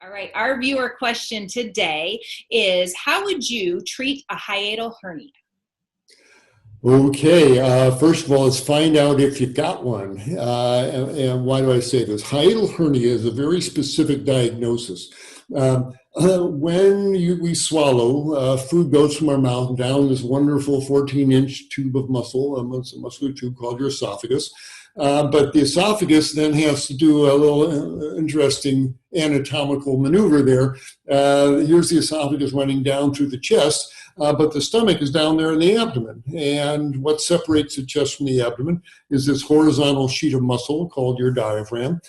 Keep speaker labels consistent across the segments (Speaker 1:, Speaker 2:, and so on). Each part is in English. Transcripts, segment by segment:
Speaker 1: All right, our viewer question today is, how would you treat a hiatal hernia?
Speaker 2: Okay, first of all, let's find out if you've got one. And why do I say this? Hiatal hernia is a very specific diagnosis. When we swallow, food goes from our mouth down this wonderful 14-inch tube of muscle, it's a muscular tube called your esophagus. But the esophagus then has to do a little interesting anatomical maneuver there. Here's the esophagus running down through the chest, but the stomach is down there in the abdomen. And what separates the chest from the abdomen is this horizontal sheet of muscle called your diaphragm.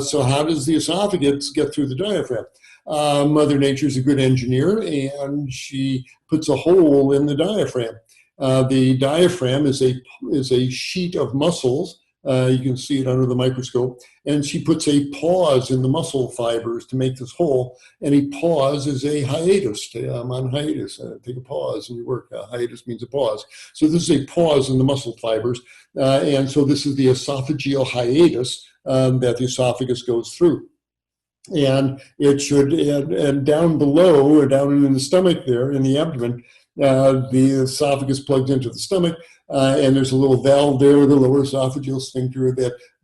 Speaker 2: So how does the esophagus get through the diaphragm? Mother Nature is a good engineer, and she puts a hole in the diaphragm. The diaphragm is a sheet of muscles. You can see it under the microscope. And she puts a pause in the muscle fibers to make this hole. And a pause is a hiatus. I'm on hiatus. Take a pause and you work. Hiatus means a pause. So this is a pause in the muscle fibers. And so this is the esophageal hiatus that the esophagus goes through. And it should, and down below, or down in the stomach there, in the abdomen, the esophagus plugs into the stomach, and there's a little valve there, the lower esophageal sphincter,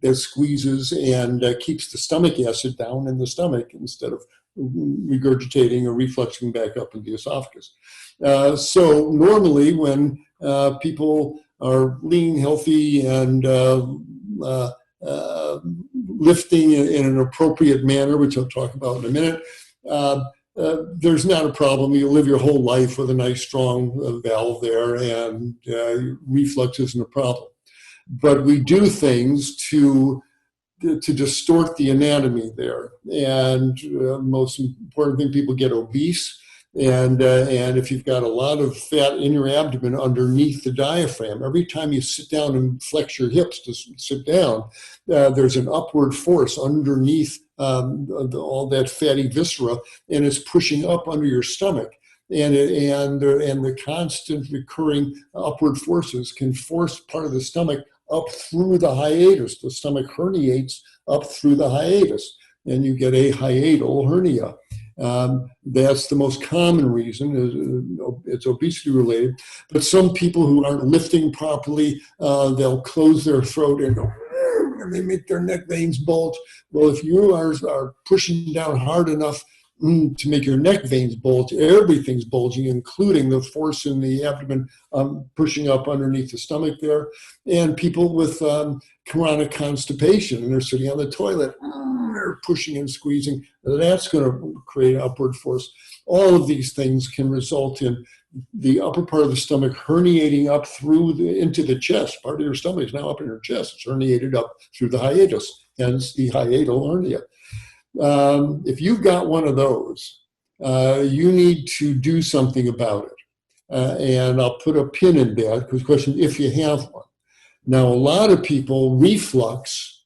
Speaker 2: that squeezes and keeps the stomach acid down in the stomach instead of regurgitating or refluxing back up into the esophagus. So normally when people are lean, healthy, and lifting in an appropriate manner, which I'll talk about in a minute, there's not a problem. You live your whole life with a nice strong valve there, and reflux isn't a problem. But we do things to distort the anatomy there. And most important thing, people get obese. And if you've got a lot of fat in your abdomen underneath the diaphragm, every time you sit down and flex your hips to sit down, there's an upward force underneath all that fatty viscera, and it's pushing up under your stomach. And the constant recurring upward forces can force part of the stomach up through the hiatus. The stomach herniates up through the hiatus, and you get a hiatal hernia. That's the most common reason. It's obesity related. But some people who aren't lifting properly, they'll close their throat and go, and they make their neck veins bulge. Well, if you are pushing down hard enough to make your neck veins bulge, everything's bulging, including the force in the abdomen pushing up underneath the stomach there. And people with chronic constipation, and they're sitting on the toilet, they're pushing and squeezing, that's going to create upward force. All of these things can result in the upper part of the stomach herniating up through into the chest. Part of your stomach is now up in your chest. It's herniated up through the hiatus, hence the hiatal hernia. If you've got one of those, you need to do something about it. And I'll put a pin in that, because the question, if you have one. Now, a lot of people reflux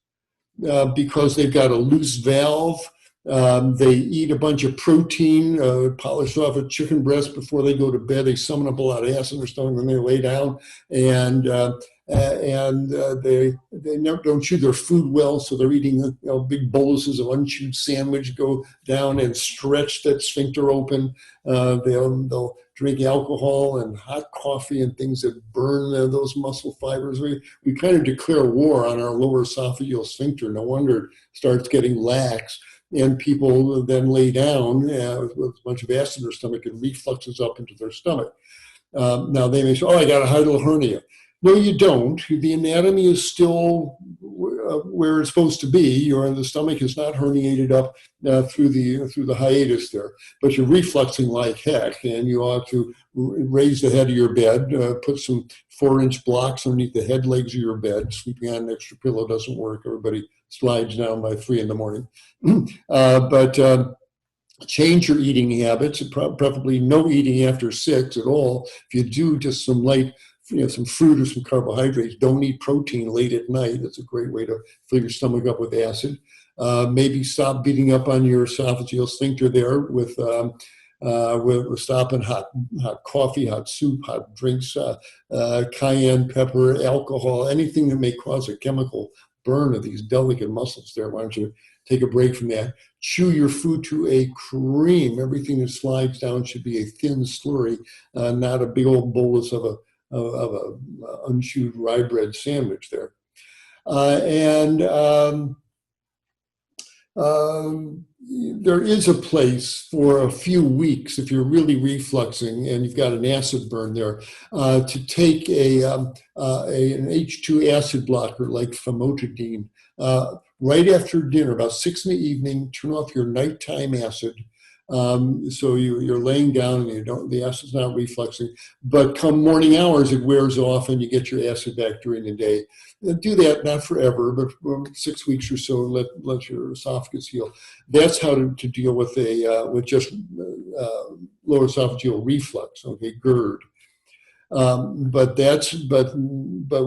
Speaker 2: because they've got a loose valve. They eat a bunch of protein, polished off a chicken breast before they go to bed. They summon up a lot of acid in their stomach when they lay down, and they never don't chew their food well, so they're eating big boluses of unchewed sandwich, go down and stretch that sphincter open. They'll drink alcohol and hot coffee and things that burn those muscle fibers. We kind of declare war on our lower esophageal sphincter. No wonder it starts getting lax. And people then lay down with a bunch of acid in their stomach and refluxes up into their stomach. Now they may say, oh, I got a hiatal hernia. No, you don't. The anatomy is still where it's supposed to be. The stomach is not herniated up through the hiatus there, but you're refluxing like heck, and you ought to raise the head of your bed, put some 4-inch blocks underneath the head legs of your bed. Sleeping on an extra pillow doesn't work. Everybody slides down by 3 in the morning. But change your eating habits, preferably no eating after 6 at all. If you do, just some light, some fruit or some carbohydrates. Don't eat protein late at night. That's a great way to fill your stomach up with acid. Maybe stop beating up on your esophageal sphincter there with stopping hot coffee, hot soup, hot drinks, cayenne pepper, alcohol, anything that may cause a chemical burn of these delicate muscles there. Why don't you take a break from that? Chew your food to a cream. Everything that slides down should be a thin slurry, not a big old bolus of a unchewed rye bread sandwich there. There is a place for a few weeks, if you're really refluxing and you've got an acid burn there, to take an H2 acid blocker like famotidine right after dinner, about 6 in the evening. Turn off your nighttime acid. So you're laying down and the acid's not refluxing, but come morning hours, it wears off and you get your acid back during the day. Do that, not forever, but 6 weeks or so, let your esophagus heal. That's how to deal with with just lower esophageal reflux, okay, GERD. But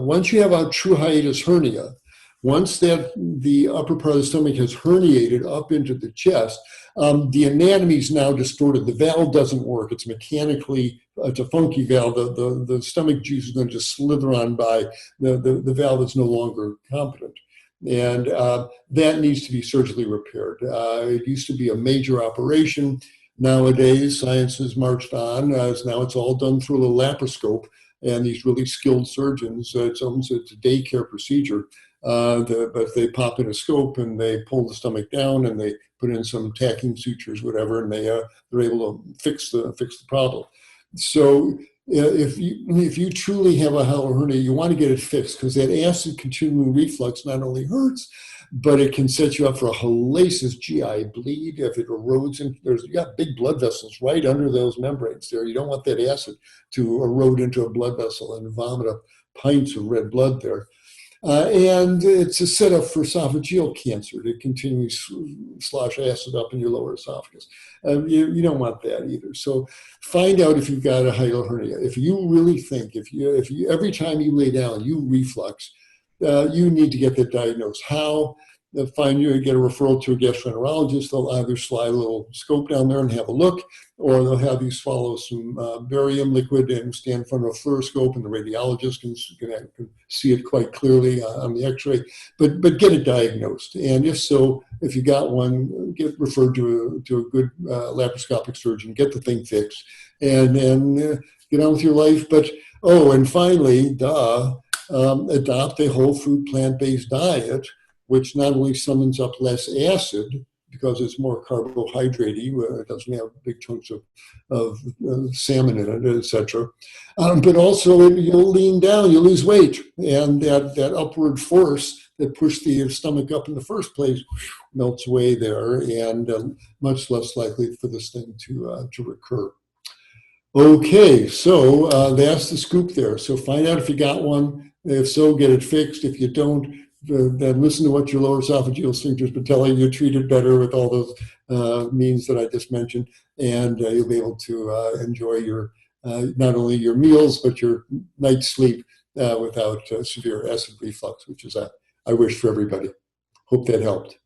Speaker 2: once you have a true hiatus hernia, once that the upper part of the stomach has herniated up into the chest, the anatomy is now distorted. The valve doesn't work. It's a funky valve. The stomach juice is going to just slither on by. The valve is no longer competent. And that needs to be surgically repaired. It used to be a major operation. Nowadays, science has marched on. Now it's all done through a little laparoscope, and these really skilled surgeons, it's almost a daycare procedure. But they pop in a scope and they pull the stomach down and they put in some tacking sutures, whatever, and they're able to fix the problem. So if you truly have a hiatal hernia, you want to get it fixed, because that acid continuing reflux not only hurts, but it can set you up for a hellacious GI bleed if it erodes. And you got big blood vessels right under those membranes there. You don't want that acid to erode into a blood vessel and vomit up pints of red blood there. And it's a setup for esophageal cancer to continue slosh acid up in your lower esophagus. You don't want that either. So find out if you've got a hiatal hernia. If you really think, if you every time you lay down, you reflux, you need to get that diagnosed. How? They'll find you and get a referral to a gastroenterologist. They'll either slide a little scope down there and have a look, or they'll have you swallow some barium liquid and stand in front of a fluoroscope, and the radiologist can see it quite clearly on the x-ray. But get it diagnosed. And if so, if you got one, get referred to a good laparoscopic surgeon, get the thing fixed, and get on with your life. But, and finally, adopt a whole food plant-based diet, which not only summons up less acid because it's more carbohydrate-y, it doesn't have big chunks of salmon in it, etc. But also you'll lean down, you'll lose weight, and that upward force that pushed the stomach up in the first place melts away there, and much less likely for this thing to recur. Okay, so that's the scoop there. So find out if you got one. If so, get it fixed. If you don't, then listen to what your lower esophageal sphincter's been telling you. Treat it better with all those means that I just mentioned, and you'll be able to enjoy your not only your meals but your night's sleep without severe acid reflux, which is I wish for everybody. Hope that helped.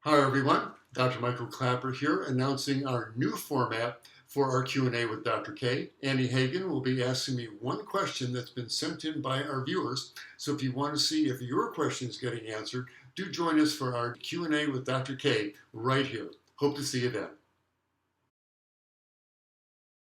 Speaker 2: Hi everyone, Dr. Michael Klaper here, announcing our new format for our Q&A with Dr. K. Annie Hagen will be asking me one question that's been sent in by our viewers. So if you want to see if your question is getting answered, do join us for our Q&A with Dr. K right here. Hope to see you then.